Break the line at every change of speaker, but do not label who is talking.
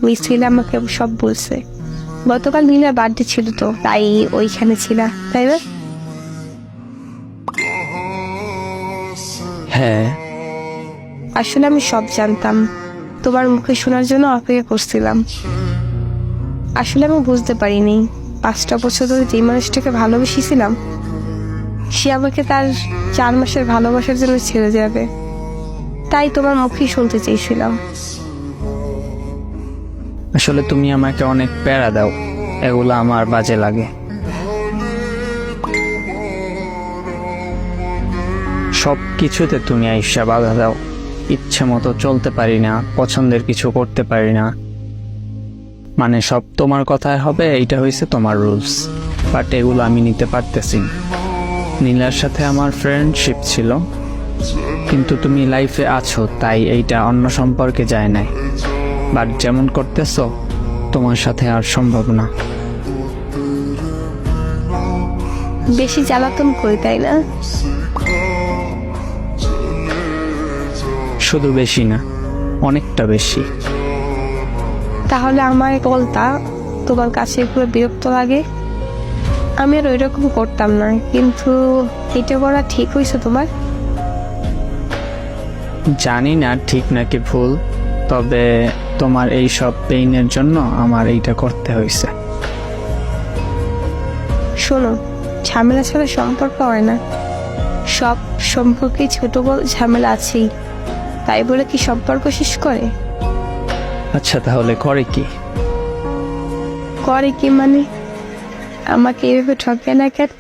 মিছিল আমাকে সব বলছে। গতকাল নীলার বার্থডে ছিল তো, তাই ওইখানে ছিল, তাই না?
হ্যাঁ,
আসলে আমি সব জানতাম, তোমার মুখে শোনার জন্য অপেক্ষা করছিলাম। আসলে আমি বুঝতে পারিনি 5টা বছর ধরে যে মানুষটাকে ভালোবেসেছিলাম সে আমাকে তার 4 মাসের ভালোবাসার জন্য ছেড়ে যাবে। তাই তোমার মুখেই শুনতে চেয়েছিলাম।
আসলে তুমি আমাকে অনেক প্যারা দাও, এগুলো আমার বাজে লাগে। সব কিছুতে তুমি আইসা বাধা দাও, ইচ্ছে মতো চলতে পারি না, পছন্দের কিছু করতে পারি না। মানে সব তোমার কথায় হবে, এইটা হয়েছে তোমার রুলস, বাট এগুলো আমি নিতে পারতেছি না। নীলার সাথে আমার ফ্রেন্ডশিপ ছিল, কিন্তু তুমি লাইফে আছো তাই এইটা অন্য সম্পর্কে যায় নাই। বাট যেমন করতেছো তোমার সাথে আর সম্ভব না।
বেশি জ্বালাতন করি, তাই না?
শুধু বেশি না, অনেকটা বেশি।
তাহলে আমার বলতা তোমার কাছে পুরো বিরক্ত লাগে? আমি আর ওই রকম করতাম না, কিন্তু এটা করা ঠিক হয়েছে তোমার?
জানি না ঠিক নাকি ভুল, তবে তোমার এই সব পেইনের জন্য আমার এইটা করতে হয়েছে।
শোনো, ঝামেলা ছাড়া সম্পর্ক হয় না। সব সম্পর্কে ছোট বড় ঝামেলা আছেই, তাই বলে কি সম্পর্ক শেষ করে?
আচ্ছা, তাহলে করে কি?
করে কি মানে? আমাকে এভাবে ঠকে না কেন?